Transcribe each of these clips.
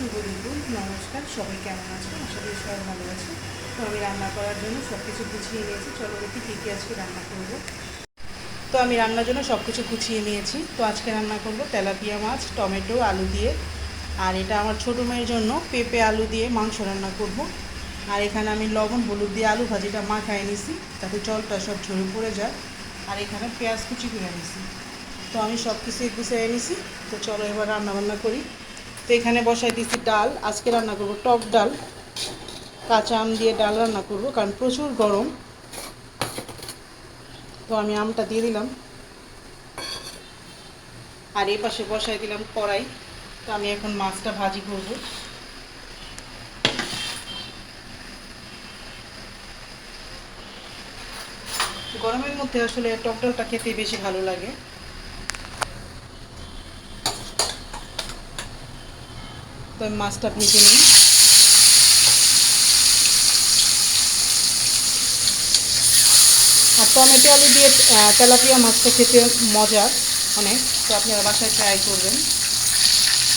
শুভ দুপুর, নমস্কার। সবাই কেমন আছেন? আশা করি সবাই ভালো আছে। তো আমি রান্না করার জন্য সব কিছু গুছিয়ে নিয়েছি। চলো দেখি কী কী আজকে রান্না করব। তো আমি রান্নার জন্য সব কিছু গুছিয়ে নিয়েছি। তো আজকে রান্না করব তেলাপিয়া মাছ, টমেটো, আলু দিয়ে। আর এটা আমার ছোটো মেয়ের জন্য পেঁপে আলু দিয়ে মাংস রান্না করব। আর এখানে আমি লবণ হলুদ দিয়ে আলু ভাজিটা মাখায় নিছি, যাতে জলটা সব ঝরে পড়ে যায়। আর এখানে পেঁয়াজ কুচি করে নিছি। তো আমি সব কিছু গুছিয়ে নিছি। তো চলো এবার রান্নাবান্না করি। তো এখানে বসাই দিচ্ছি ডাল। আজকে রান্না করব টক ডাল, কাঁচা আম দিয়ে ডাল রান্না করব, কারণ প্রচুর গরম। তো আমি আমটা দিয়ে দিলাম। আর এই পাশে বসাই দিলাম কড়াই। তো আমি এখন মাছটা ভাজি করব। গরমের মধ্যে আসলে টক ডালটা খেতে বেশি ভালো লাগে। তো আমি মাছটা ভেজে নিই। আর টমেটো আলু দিয়ে তেলাপিয়া মাছটা খেতে মজা অনেক। তো আপনারা বাসায় ট্রাই করবেন।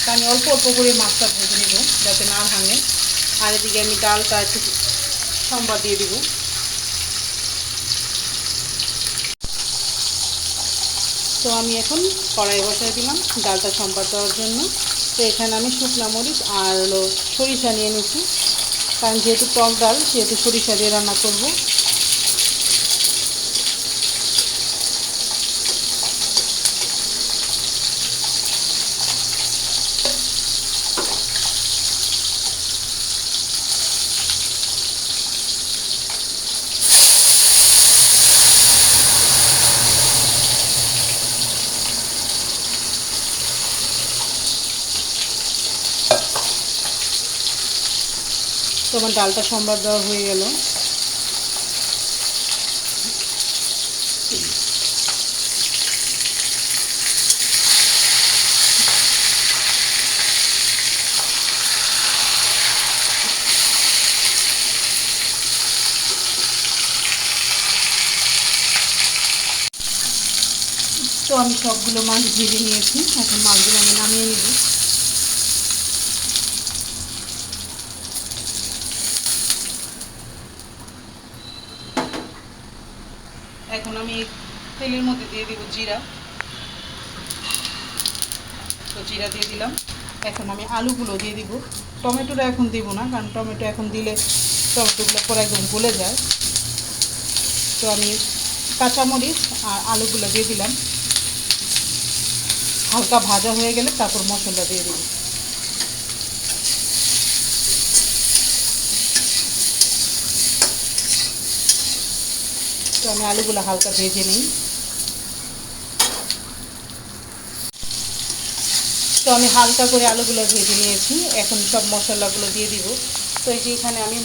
তা আমি অল্প অল্প করে মাছটা ভেজে নেব, যাতে না ভাঙে। আর এদিকে আমি ডালটা একটু সম্বাদ দিয়ে দেব। তো আমি এখন কড়াই বসাই দিলাম ডালটা সম্বাদ দেওয়ার জন্য। তো এখানে আমি শুকনো মরিচ আর হলো সরিষা নিয়ে নিচ্ছি, কারণ যেহেতু টক ডাল সেহেতু সরিষা দিয়ে রান্না করব। তো আমার ডালটা সম্বাদ দেওয়া হয়ে গেল। তো আমি সবগুলো মাছ ভেজে নিয়েছি, এখন মাছগুলো আমি নামিয়ে নেব। এখন আমি তেলের মধ্যে দিয়ে দেবো জিরা। তো জিরা দিয়ে দিলাম। এখন আমি আলুগুলো দিয়ে দিব। টমেটোটা এখন দিব না, কারণ টমেটো এখন দিলে টমেটোগুলো পরে একদম গলে যায়। তো আমি কাঁচামরিচ আর আলুগুলো দিয়ে দিলাম। হালকা ভাজা হয়ে গেলে তারপর মশলা দিয়ে দিব। তো আমি আলুগুলো হালকা ভেজে নিই। তো আমি হালকা করে আলুগুলো ভেজে নিয়েছি, এখন সব মশলাগুলো দিয়ে দিব। তো এই যে এখানে আমি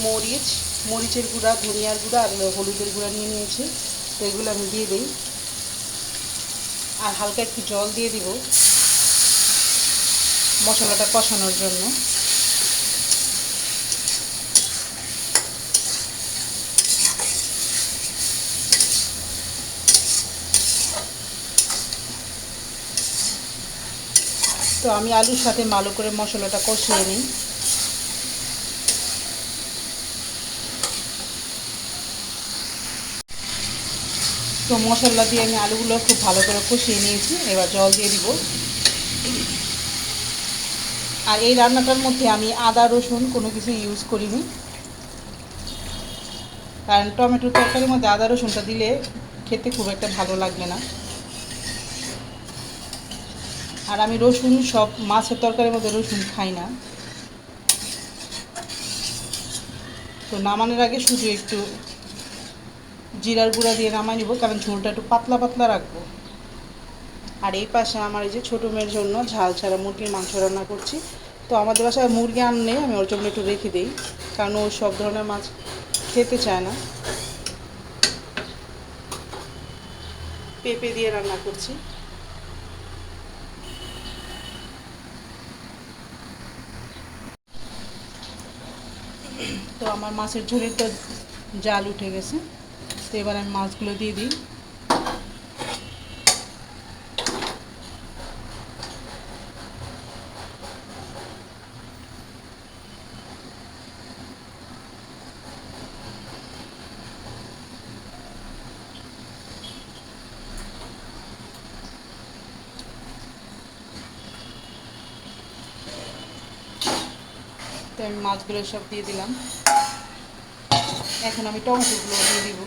মরিচের গুঁড়া, ধনিয়ার গুঁড়া আর হলুদের গুঁড়া নিয়ে নিয়েছি। তো এগুলো আমি দিয়ে দিই। আর হালকা একটু জল দিয়ে দিব মশলাটা কষানোর জন্য। তো আমি আলুর সাথে ভালো করে মশলাটা কষিয়ে নিই। তো মশলা দিয়ে আমি আলুগুলো খুব ভালো করে কষিয়ে নিয়েছি। এবার জল দিয়ে দিব। আর এই রান্নাটার মধ্যে আমি আদা রসুন কোনো কিছু ইউজ করিনি, কারণ টমেটোর তরকারির মধ্যে আদা রসুনটা দিলে খেতে খুব একটা ভালো লাগবে না। আর আমি রসুন সব মাছের তরকারির মধ্যে রসুন খাই না। তো নামানোর আগে শুধু একটু জিরার গুঁড়া দিয়ে নামাই নিব, কারণ ঝোলটা একটু পাতলা পাতলা রাখবো। আর এই পাশে আমার এই যে ছোটো মেয়ের জন্য ঝাল ছাড়া মুরগির মাংস রান্না করছি। তো আমাদের বাসায় মুরগি আনলে আমি ওর জন্য একটু রেখে দিই, কারণ ও সব ধরনের মাছ খেতে চায় না। পেঁপে দিয়ে রান্না করছি। তো আমার মাছের ঝোলের তো জাল উঠে গেছে। তো এবার আমি মাছগুলো দিয়ে দিই। তো আমি মাছগুলো সব দিয়ে দিলাম। এখন আমি টমেটোগুলো দিয়ে দিব।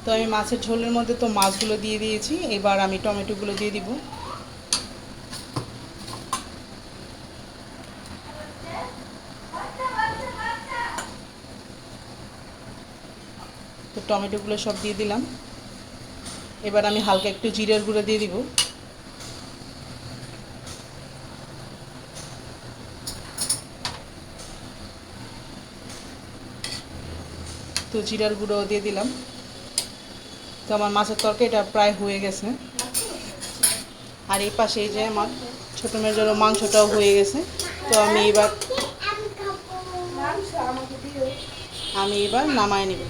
তো আমি মাছের ঝোলের মধ্যে তো মাছগুলো দিয়ে দিয়েছি, এবার আমি টমেটোগুলো দিয়ে দিব। তো টমেটোগুলো সব দিয়ে দিলাম। এবার আমি হালকা একটু জিরার গুঁড়ো দিয়ে দিব। তো জিরার গুঁড়ো দিয়ে দিলাম। তো আমার মাছের তরকারিটা প্রায় হয়ে গেছে। আর এই পাশে এই যে আমার ছোটো মেয়ের জন্য মাংসটাও হয়ে গেছে। তো আমি এবার নামায় নেব।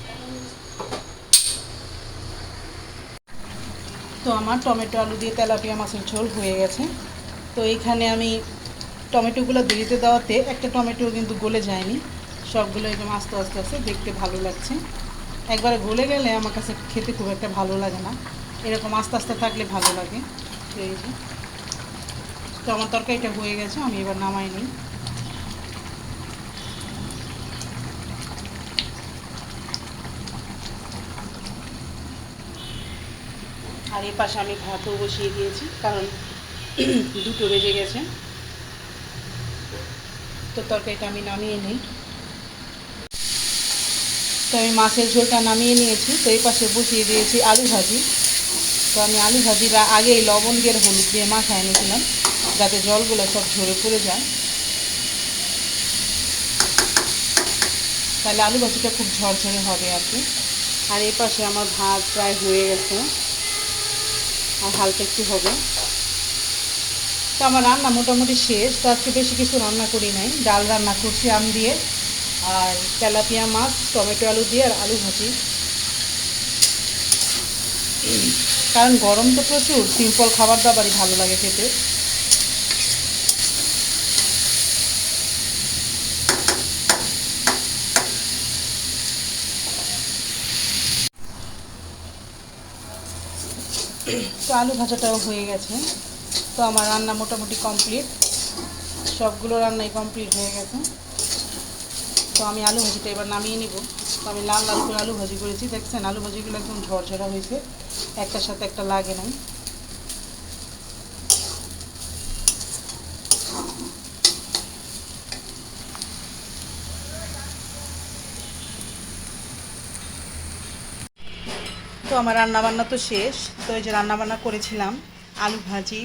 তো আমার টমেটো আলু দিয়ে তেলাপিয়া মাছের ঝোল হয়ে গেছে। তো এইখানে আমি টমেটোগুলো দিতে দেওয়াতে একটা টমেটো কিন্তু গলে যায়নি, সবগুলো একদম আস্তে আস্তে আস্তে দেখতে ভালো লাগছে। একবারে গলে গেলে আমার কাছে খেতে খুব একটা ভালো লাগে না, এরকম আস্তে আস্তে থাকলে ভালো লাগে। তো এই যে, তো আমার তরকারিটা হয়ে গেছে, আমি এবার নামাই নিই। আর এই পাশে আমি ভাতও বসিয়ে দিয়েছি, কারণ 2টো বেজে গেছে। তো তরকারিটা আমি নামিয়ে নিই। তো আমি মাছের ঝোলটা নামিয়ে নিয়েছি। তো এই পাশে বসিয়ে দিয়েছি আলু ভাজি। তো আমি আলু ভাজিটা আগেই লবণ দিয়ে হলুদ দিয়ে মাখায় নিয়েছিলাম, যাতে জলগুলো সব ঝরে পড়ে যায়, তাহলে আলু ভাজিটা খুব ঝরঝরে হবে আর কি। আর এই পাশে আমার ভাত প্রায় হয়ে গেছে, আর হালকা একটু হবে। তো আমার রান্না মোটামুটি শেষ। তো আজকে বেশি কিছু রান্না করি নাই, ডাল রান্না করছি আম দিয়ে, আর তেলাপিয়া মাছ, টমেটো আলু দিয়ে, আর আলু ভাজি। কারণ গরম তো প্রচুর, সিম্পল খাবার দাবারই ভালো লাগে খেতে। তো আলু ভাজাটাও হয়ে গেছে। তো আমার রান্না মোটামুটি কমপ্লিট, সবগুলো রান্নাই কমপ্লিট হয়ে গেছে। তো আমি আলু ভাজিটা এবার নামিয়ে নিব। তো আমি লাল লাল করে আলু ভাজি করেছি, দেখছেন আলু ভাজিগুলো একদম ঝরঝরা হয়েছে, একটার সাথে একটা লাগে নাই। তো আমার রান্নাবান্না তো শেষ। তো এই যে রান্নাবান্না করেছিলাম, আলু ভাজি,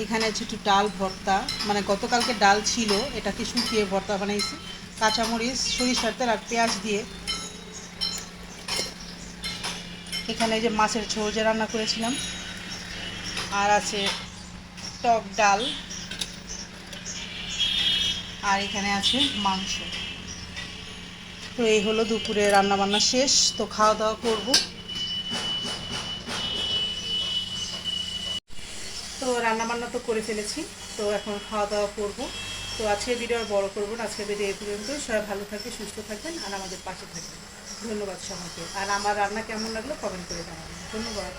এখানে আছে একটু ডাল ভর্তা, মানে গতকালকে ডাল ছিল, এটাকে শুকিয়ে ভর্তা বানাইছি, কাঁচামরিচ, সরিষার তেল আর পেঁয়াজ দিয়ে। এখানে যে মাছের ঝোল যে রান্না করেছিলাম, আর আছে টক ডাল, আর এখানে আছে মাংস। তো এই হলো দুপুরে রান্নাবান্না শেষ। তো খাওয়া দাওয়া করবো। তো রান্নাবান্না তো করে ফেলেছি, তো এখন খাওয়া দাওয়া করবো। তো আজকের ভিডিও আর বড় করবো না, আজকের ভিডিও এই পর্যন্ত। সবাই ভালো থাকবে, সুস্থ থাকবেন, আর আমাদের পাশে থাকবেন। ধন্যবাদ সবাইকে। আর আমার রান্না কেমন লাগলো কমেন্ট করে জানাবেন। ধন্যবাদ।